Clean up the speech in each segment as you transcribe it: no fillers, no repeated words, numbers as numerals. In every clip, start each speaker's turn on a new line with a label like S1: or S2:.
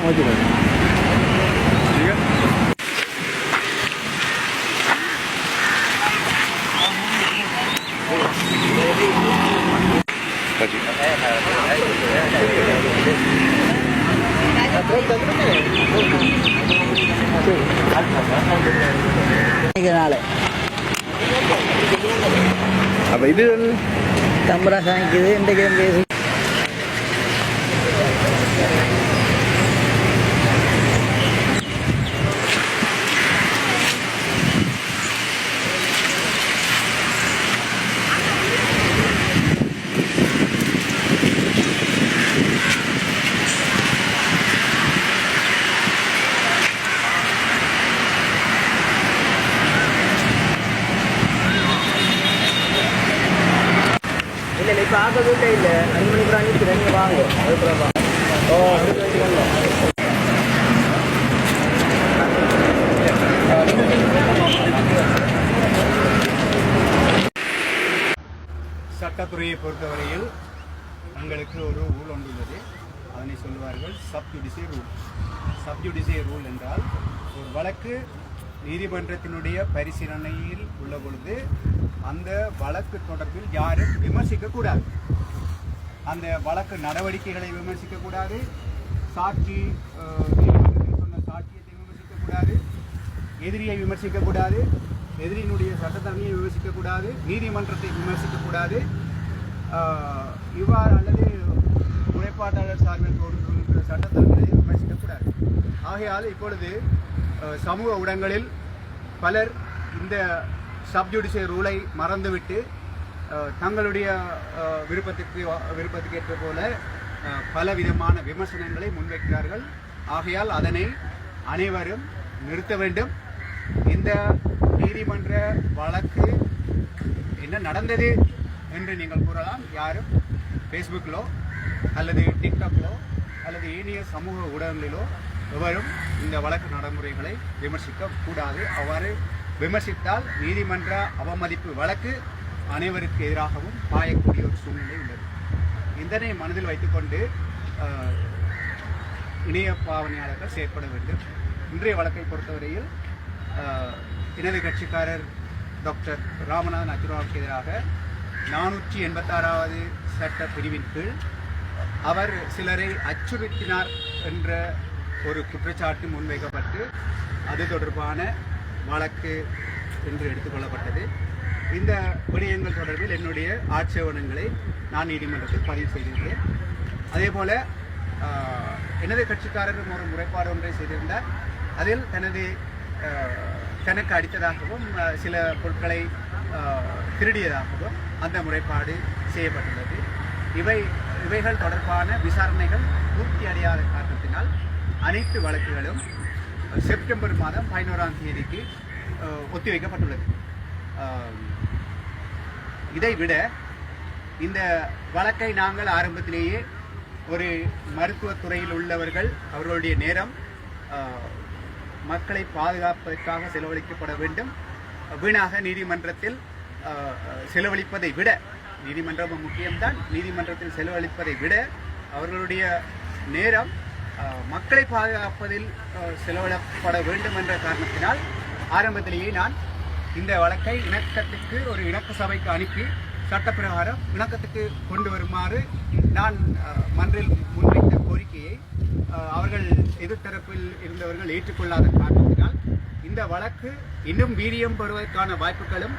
S1: 我觉得。
S2: அப்ப இது
S1: கம்பரா சாய்க்குது இந்த கேம் பேசு இப்போ ஆகவே இல்லை 5 மணிக்கு அனுப்பிச்சு நீங்கள் வாங்க அதுக்கப்புறம்
S3: சட்டத்துறையை பொறுத்தவரையில் உங்களுக்கு ஒரு ரூல் ஒன்று உள்ளது. அதனை சொல்வார்கள் சப்ஜுடிஷியல் ரூல் என்றால் ஒரு வழக்கு நீதிமன்றத்தினுடைய பரிசீலனையில் உள்ள பொழுது அந்த வழக்கு தொடர்பில் யாரும் விமர்சிக்கக்கூடாது. அந்த வழக்கு நடவடிக்கைகளை விமர்சிக்கக்கூடாது, சாட்சி நீதிமன்றத்தில் சொன்ன சாட்சியத்தை விமர்சிக்கக்கூடாது, எதிரியை விமர்சிக்கக்கூடாது, எதிரியினுடைய சட்டத்தரணியை விமர்சிக்கக்கூடாது, நீதிமன்றத்தை விமர்சிக்கக்கூடாது, இவ்வாறு அல்லது முறைப்பாட்டாளர் சார்பில் தோன்றுகின்ற சட்டத்தரணிகளை விமர்சிக்கக்கூடாது. ஆகையால் இப்பொழுது சமூக ஊடகங்களில் பலர் இந்த சப்ஜுடிஷியல் ரூலை மறந்துவிட்டு தங்களுடைய விருப்பத்துக்கு ஏற்ற போல பல விதமான விமர்சனங்களை முன்வைக்கிறார்கள். ஆகையால் அதனை அனைவரும் நிறுத்த வேண்டும். இந்த நீதிமன்ற வழக்கு என்ன நடந்தது என்று நீங்கள் கூறலாம். யாரும் ஃபேஸ்புக்கிலோ அல்லது டிக்டாக்லோ அல்லது ஏனைய சமூக ஊடகங்களிலோ எவரும் இந்த வழக்கு நடைமுறைகளை விமர்சிக்க கூடாது. அவ்வாறு விமர்சித்தால் நீதிமன்ற அவமதிப்பு வழக்கு அனைவருக்கு எதிராகவும் பாயக்கூடிய ஒரு சூழ்நிலை உள்ளது. இதனை மனதில் வைத்துக்கொண்டு இணைய பாவனையாளர்கள் செயற்பட வேண்டும். இன்றைய வழக்கை பொறுத்தவரையில் எனது கட்சிக்காரர் டாக்டர் ராமநாதன் அச்சுராவுக்கு எதிராக 486வது சட்ட பிரிவின் கீழ் அவர் சிலரை அச்சுறுத்தினார் என்ற ஒரு குற்றச்சாட்டு முன்வைக்கப்பட்டு அது தொடர்பான வழக்கு என்று எடுத்துக்கொள்ளப்பட்டது. இந்த விடயங்கள் தொடர்பில் என்னுடைய ஆட்சேபணங்களை நான் நீதிமன்றத்தில் பதிவு செய்திருந்தேன். அதே போல எனது கட்சிக்காரரும் ஒரு முறைப்பாடு ஒன்றை செய்திருந்தார். அதில் தனக்கு அடித்ததாகவும் சில பொருட்களை திருடியதாகவும் அந்த முறைப்பாடு செய்யப்பட்டுள்ளது. இவைகள் தொடர்பான விசாரணைகள் பூர்த்தி அடையாத காரணத்தினால் அனைத்து வழக்குகளும் செப்டம்பர் மாதம் 11ஆம் தேதிக்கு ஒத்திவைக்கப்பட்டுள்ளது. இதைவிட இந்த வழக்கை நாங்கள் ஆரம்பத்திலேயே ஒரு மருத்துவத்துறையில் உள்ளவர்கள் அவர்களுடைய நேரம் மக்களை பாதுகாப்பதற்காக செலவழிக்கப்பட வேண்டும். வீணாக நீதிமன்றத்தில் செலவழிப்பதை விட, நீதிமன்றம் முக்கியம்தான், நீதிமன்றத்தில் செலவழிப்பதை விட அவர்களுடைய நேரம் மக்களை பாதுகாப்பதில் செலவிடப்பட வேண்டும் என்ற காரணத்தினால் ஆரம்பத்திலேயே நான் இந்த வழக்கை இணக்கத்துக்கு ஒரு இணக்க சபைக்கு அனுப்பி சட்டப்பிரகாரம் இணக்கத்துக்கு கொண்டு வருமாறு நான் மன்றில் முன்வைத்த கோரிக்கையை அவர்கள் எதிர்த்தரப்பில் இருந்தவர்கள் ஏற்றுக்கொள்ளாத காரணத்தினால் இந்த வழக்கு இன்னும் வீரியம் பெறுவதற்கான வாய்ப்புகளும்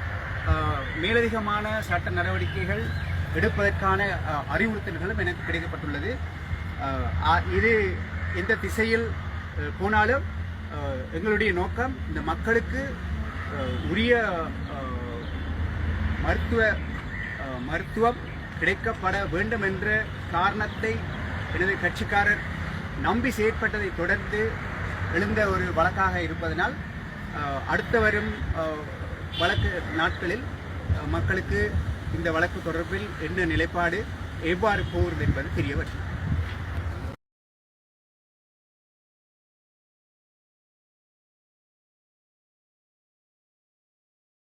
S3: மேலதிகமான சட்ட நடவடிக்கைகள் எடுப்பதற்கான அறிவுறுத்தல்களும் எனக்கு கிடைக்கப்பட்டுள்ளது. இது எந்த திசையில் போனாலும் எங்களுடைய நோக்கம் இந்த மக்களுக்கு உரிய மருத்துவம் கிடைக்கப்பட வேண்டும் என்ற காரணத்தை எனது கட்சிக்காரர் நம்பி செயற்பட்டதை தொடர்ந்து எழுந்த ஒரு வழக்காக இருப்பதனால் அடுத்து வரும் வழக்கு நாட்களில் மக்களுக்கு இந்த வழக்கு தொடர்பில் என்ன நிலைப்பாடு எவ்வாறு போகிறது என்பது தெரிய வரும்.